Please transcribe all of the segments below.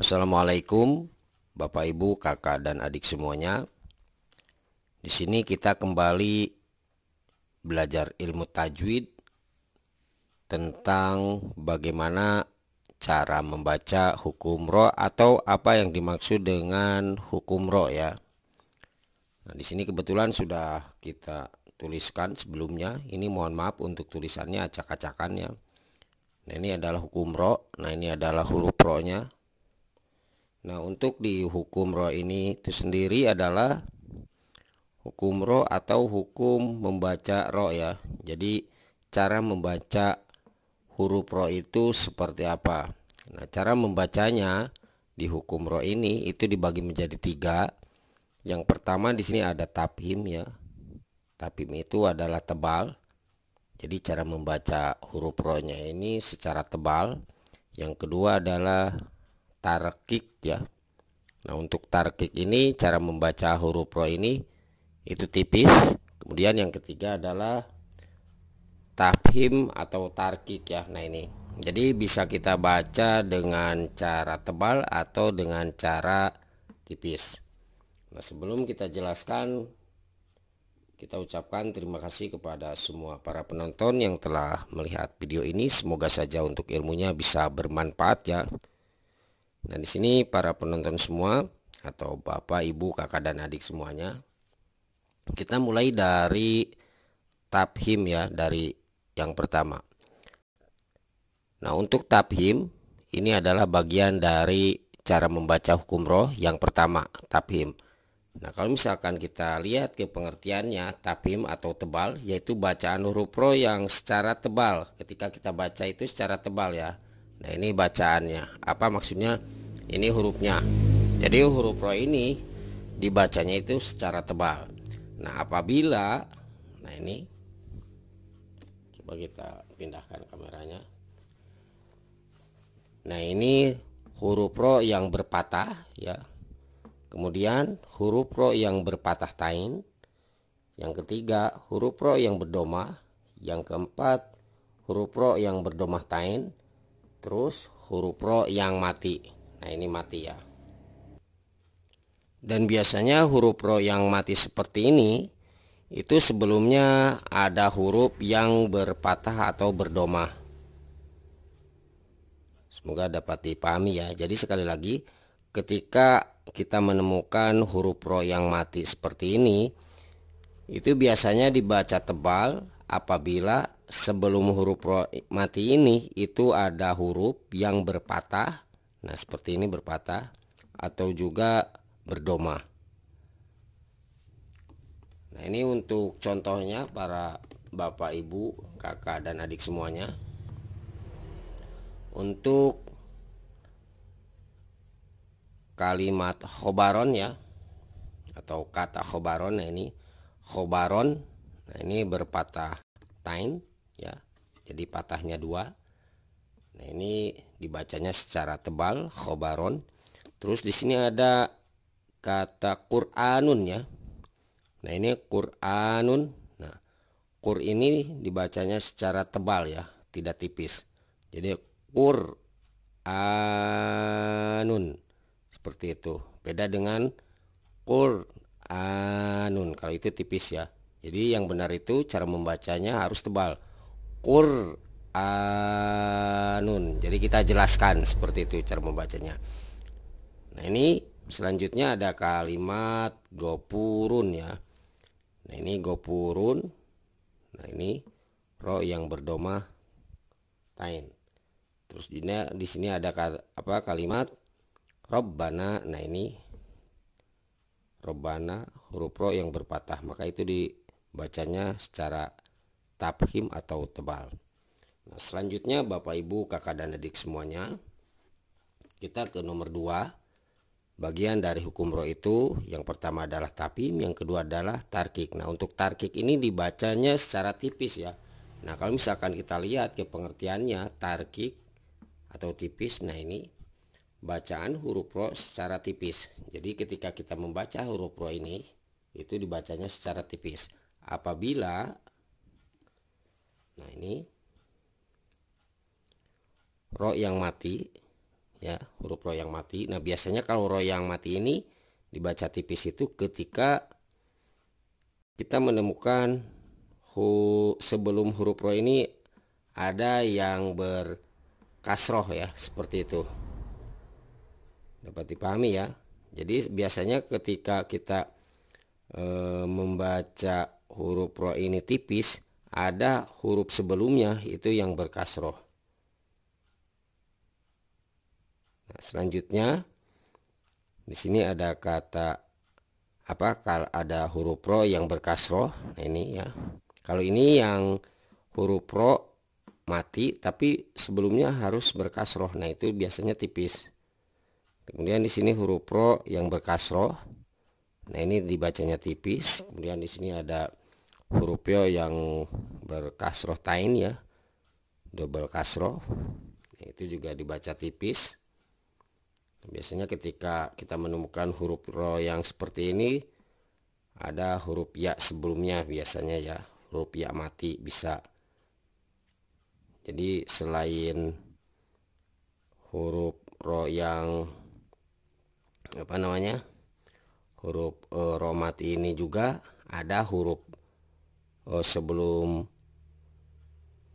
Assalamualaikum Bapak Ibu, Kakak dan adik semuanya. Di sini kita kembali belajar ilmu tajwid tentang bagaimana cara membaca hukum ro atau apa yang dimaksud dengan hukum ro ya. Nah, di sini kebetulan sudah kita tuliskan sebelumnya. Ini mohon maaf untuk tulisannya acak-acakan ya. Nah, ini adalah hukum ro. Nah, ini adalah huruf ro-nya. Nah, untuk di hukum ro ini itu sendiri adalah hukum ro atau hukum membaca ro ya. Jadi cara membaca huruf ro itu seperti apa? Nah, cara membacanya di hukum ro ini itu dibagi menjadi 3. Yang pertama di sini ada tafhim ya. Tafhim itu adalah tebal. Jadi cara membaca huruf ro-nya ini secara tebal. Yang kedua adalah tarkik ya. Nah, untuk tarkik ini cara membaca huruf ro ini itu tipis. Kemudian yang ketiga adalah tafhim atau tarkik ya. Nah, ini jadi bisa kita baca dengan cara tebal atau dengan cara tipis. Nah, sebelum kita jelaskan, kita ucapkan terima kasih kepada semua para penonton yang telah melihat video ini. Semoga saja untuk ilmunya bisa bermanfaat ya. Nah, di sini para penonton semua atau Bapak, Ibu, Kakak dan adik semuanya, kita mulai dari tafhim ya, dari yang pertama. Nah, untuk tafhim ini adalah bagian dari cara membaca hukum roh yang pertama, tafhim. Nah, kalau misalkan kita lihat ke pengertiannya, tafhim atau tebal yaitu bacaan huruf roh yang secara tebal. Ketika kita baca itu secara tebal ya. Nah, ini bacaannya. Apa maksudnya? Ini hurufnya. Jadi huruf roh ini dibacanya itu secara tebal. Nah, apabila ini coba kita pindahkan kameranya. Nah, ini huruf ro yang berpatah ya. Kemudian huruf ro yang berpatah tain. Yang ketiga huruf ro yang berdomah. Yang keempat huruf ro yang berdomah tain. Terus huruf ro yang mati. Nah, ini mati ya. Dan biasanya huruf ro yang mati seperti ini itu sebelumnya ada huruf yang berpatah atau berdomah. Semoga dapat dipahami ya. Jadi sekali lagi, ketika kita menemukan huruf ro yang mati seperti ini, itu biasanya dibaca tebal apabila sebelum huruf ro mati ini itu ada huruf yang berpatah. Nah, seperti ini berpatah atau juga berdomah. Nah, ini untuk contohnya para Bapak, Ibu, Kakak dan adik semuanya. Untuk kalimat khobaron ya, atau kata khobaron. Nah, ini khobaron. Nah, ini berpatah tain ya. Jadi patahnya 2. Nah, ini dibacanya secara tebal khobaron. Terus di sini ada kata Qur'anun ya. Nah, ini Qur'anun. Nah, Qur ini dibacanya secara tebal ya, tidak tipis. Jadi Qur'anun seperti itu. Beda dengan Qur'anun, kalau itu tipis ya. Jadi yang benar itu cara membacanya harus tebal. Qur'anun. Jadi kita jelaskan seperti itu cara membacanya. Nah, ini selanjutnya ada kalimat gopurun ya. Nah, ini gopurun. Nah, ini ro yang berdomah tain. Terus di sini ada kalimat Robbana. Nah, ini Robbana huruf ro yang berpatah, maka itu dibacanya secara tafhim atau tebal. Nah, selanjutnya Bapak, Ibu, Kakak dan adik semuanya, kita ke nomor 2. Bagian dari hukum ro itu yang pertama adalah tafhim, yang kedua adalah tarkik. Nah, untuk tarkik ini dibacanya secara tipis ya. Nah, kalau misalkan kita lihat ke pengertiannya tarkik atau tipis, nah ini bacaan huruf ro secara tipis. Jadi ketika kita membaca huruf ro ini itu dibacanya secara tipis. Apabila nah ini ro yang mati ya, huruf ro yang mati. Nah biasanya kalau ro yang mati ini dibaca tipis itu ketika kita menemukan sebelum huruf ro ini ada yang berkasroh ya, seperti itu. Dapat dipahami ya. Jadi biasanya ketika kita membaca huruf ro ini tipis, ada huruf sebelumnya itu yang berkasroh. Nah, selanjutnya di sini ada kata apa? Kalau ada huruf ro yang berkasroh, nah ini ya. Kalau ini yang huruf ro mati tapi sebelumnya harus berkasroh, nah itu biasanya tipis. Kemudian di sini huruf ro yang berkasroh, nah ini dibacanya tipis. Kemudian di sini ada huruf yo yang berkasroh tain ya, double kasroh, nah, itu juga dibaca tipis. Biasanya ketika kita menemukan huruf ro yang seperti ini ada huruf ya sebelumnya, biasanya ya huruf ya mati bisa. Jadi selain huruf ro yang apa namanya, huruf ro mati ini juga ada huruf sebelum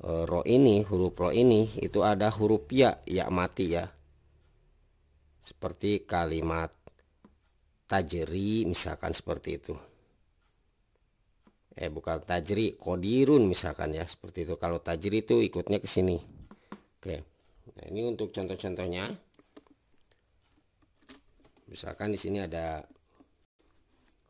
ro ini, huruf ro ini itu ada huruf ya mati ya, seperti kalimat tajri misalkan seperti itu. Bukan tajri, kodirun misalkan ya, seperti itu. Kalau tajri itu ikutnya ke sini. Oke. Nah, ini untuk contoh-contohnya. Misalkan di sini ada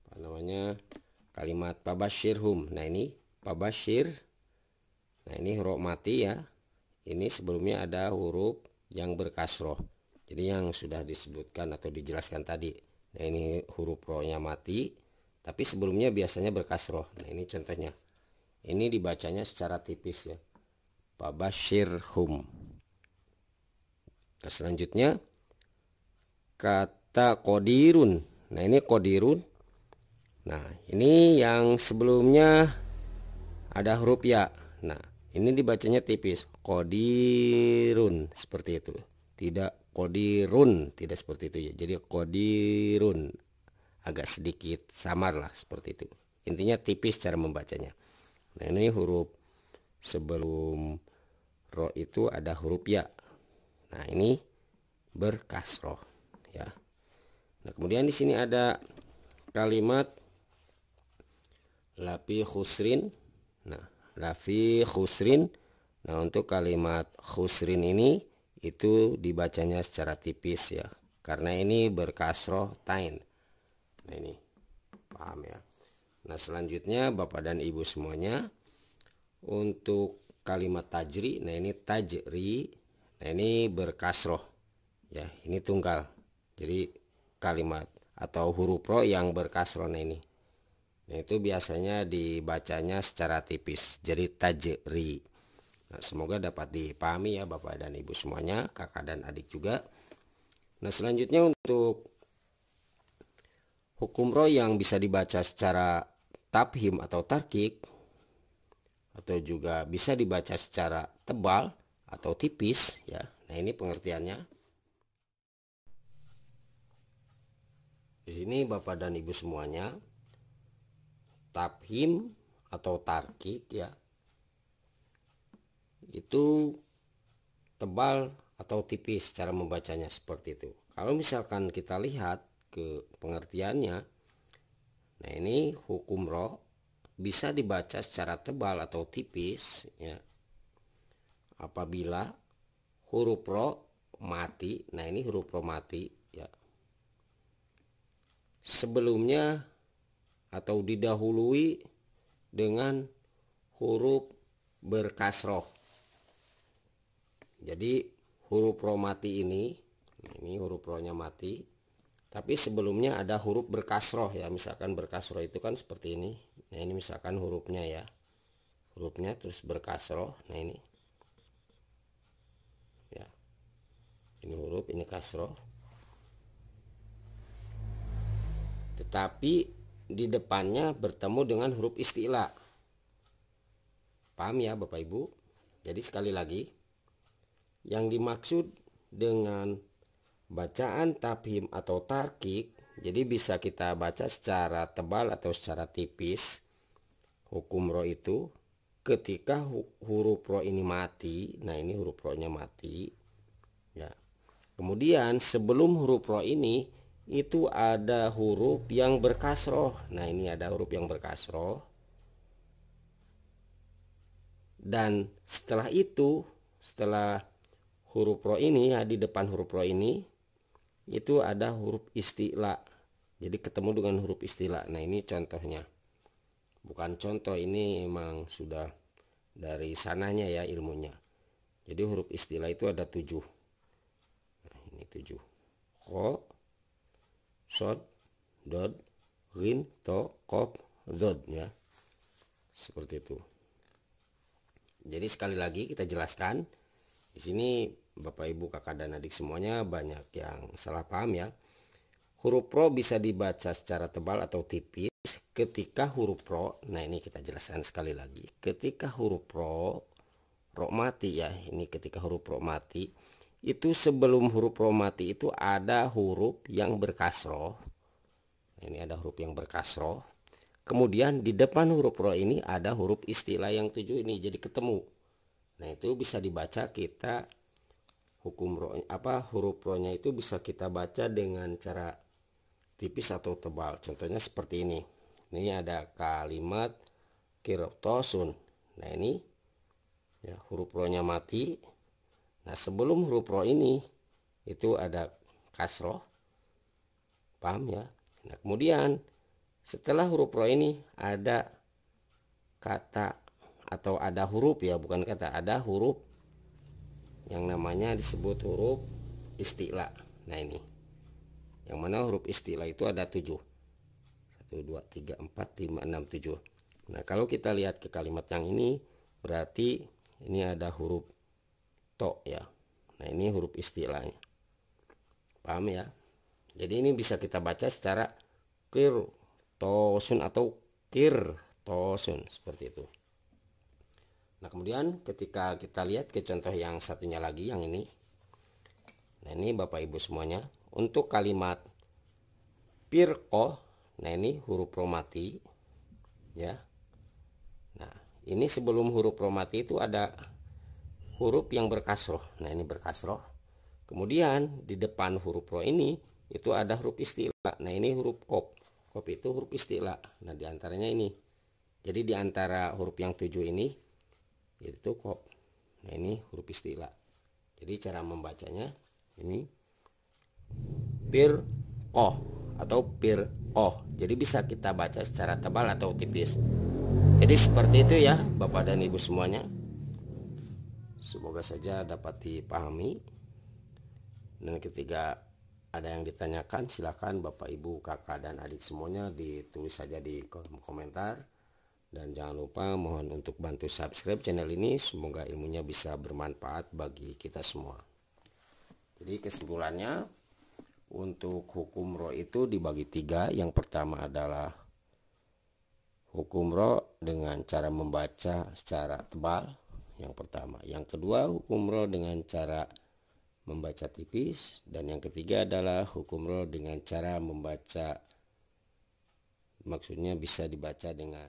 apa namanya? Kalimat pabashirhum. Nah, ini pabashir. Nah, ini huruf mati ya. Ini sebelumnya ada huruf yang berkasroh. Jadi yang sudah disebutkan atau dijelaskan tadi. Nah, ini huruf ro-nya mati, tapi sebelumnya biasanya berkasroh. Nah, ini contohnya. Ini dibacanya secara tipis ya. Pabashirhum. Nah, selanjutnya kata kodirun. Nah, ini kodirun. Nah, ini yang sebelumnya ada huruf ya. Nah, ini dibacanya tipis. Kodirun, seperti itu. Tidak kodirun, tidak seperti itu ya. Jadi kodirun agak sedikit samar lah, seperti itu. Intinya tipis cara membacanya. Nah, ini huruf sebelum ro itu ada huruf ya. Nah, ini berkasroh ya. Nah, kemudian di sini ada kalimat lafi khusrin. Nah, lafi khusrin. Nah, untuk kalimat khusrin ini itu dibacanya secara tipis ya, karena ini berkasroh tain. Nah, ini paham ya. Nah, selanjutnya Bapak dan Ibu semuanya, untuk kalimat tajri, nah ini tajri, nah ini berkasroh ya, ini tunggal. Jadi kalimat atau huruf ro yang berkasroh, nah ini. Nah, itu biasanya dibacanya secara tipis, jadi tajri. Nah, semoga dapat dipahami ya Bapak dan Ibu semuanya, kakak dan adik juga. Nah, selanjutnya untuk hukum ro yang bisa dibaca secara tafhim atau tarkik, atau juga bisa dibaca secara tebal atau tipis ya. Nah, ini pengertiannya. Di sini Bapak dan Ibu semuanya, tafhim atau tarkik ya, itu tebal atau tipis cara membacanya, seperti itu. Kalau misalkan kita lihat ke pengertiannya, nah ini hukum ro bisa dibaca secara tebal atau tipis ya, apabila huruf ro mati. Nah, ini huruf ro mati ya, sebelumnya atau didahului dengan huruf berkasroh. Jadi huruf ro mati ini, nah ini huruf ro nya mati, tapi sebelumnya ada huruf berkasroh ya. Misalkan berkasroh itu kan seperti ini. Nah, ini misalkan hurufnya ya, hurufnya terus berkasroh. Nah, ini ya, ini huruf, ini kasroh, tetapi di depannya bertemu dengan huruf isti'la. Paham ya Bapak Ibu? Jadi sekali lagi, yang dimaksud dengan bacaan tafhim atau tarkik, jadi bisa kita baca secara tebal atau secara tipis hukum ro itu ketika huruf ro ini mati. Nah, ini huruf ro nya mati ya. Kemudian sebelum huruf ro ini itu ada huruf yang berkasroh. Nah, ini ada huruf yang berkasroh. Dan setelah itu, setelah huruf ro ini ya, di depan huruf ro ini itu ada huruf isti'la. Jadi ketemu dengan huruf isti'la. Nah, ini contohnya. Bukan contoh, ini emang sudah dari sananya ya ilmunya. Jadi huruf isti'la itu ada 7. Nah, ini 7. Kho, sod, dod, rin, to, kof, zod ya. Seperti itu. Jadi sekali lagi kita jelaskan. Di sini Bapak Ibu kakak dan adik semuanya banyak yang salah paham ya. Huruf ro bisa dibaca secara tebal atau tipis ketika huruf ro. Nah, ini kita jelaskan sekali lagi. Ketika huruf ro mati ya. Ini ketika huruf ro mati. Itu sebelum huruf ro mati itu ada huruf yang berkasroh. Ini ada huruf yang berkasroh. Kemudian di depan huruf ro ini ada huruf istilah yang 7 ini, jadi ketemu. Nah, itu bisa dibaca kita hukum ro huruf ro nya itu bisa kita baca dengan cara tipis atau tebal. Contohnya seperti ini. Ini ada kalimat kirtosun. Nah, ini ya, huruf ro nya mati. Nah, sebelum huruf ro ini itu ada kasroh. Paham ya? Nah, kemudian setelah huruf ro ini ada kata atau ada huruf ya, bukan kata, ada huruf yang namanya disebut huruf isti'la. Nah, ini yang mana huruf isti'la itu ada 7. 1, 2, 3, 4, 5, 6, 7. Nah, kalau kita lihat ke kalimat yang ini berarti ini ada huruf to ya. Nah, ini huruf isti'lanya. Paham ya? Jadi ini bisa kita baca secara kirtosun atau kirtosun seperti itu. Nah, kemudian ketika kita lihat ke contoh yang satunya lagi, yang ini. Nah, ini Bapak Ibu semuanya, untuk kalimat pirko, nah ini huruf ro mati ya. Nah, ini sebelum huruf ro mati itu ada huruf yang berkasroh. Nah, ini berkasroh. Kemudian di depan huruf ro ini itu ada huruf istilah. Nah, ini huruf kof. Kof itu huruf istilah. Nah, diantaranya ini. Jadi diantara huruf yang 7 ini itu kof. Nah, ini huruf istilah. Jadi cara membacanya ini pirqoh atau pirqoh. Jadi bisa kita baca secara tebal atau tipis. Jadi seperti itu ya Bapak dan Ibu semuanya. Semoga saja dapat dipahami. Dan ketika ada yang ditanyakan, silakan Bapak Ibu kakak dan adik semuanya ditulis saja di kolom komentar. Dan jangan lupa mohon untuk bantu subscribe channel ini. Semoga ilmunya bisa bermanfaat bagi kita semua. Jadi kesimpulannya, untuk hukum ro itu dibagi 3. Yang pertama adalah hukum ro dengan cara membaca secara tebal. Yang pertama. Yang kedua, hukum ro dengan cara membaca tipis. Dan yang ketiga adalah hukum ro dengan cara membaca, maksudnya bisa dibaca dengan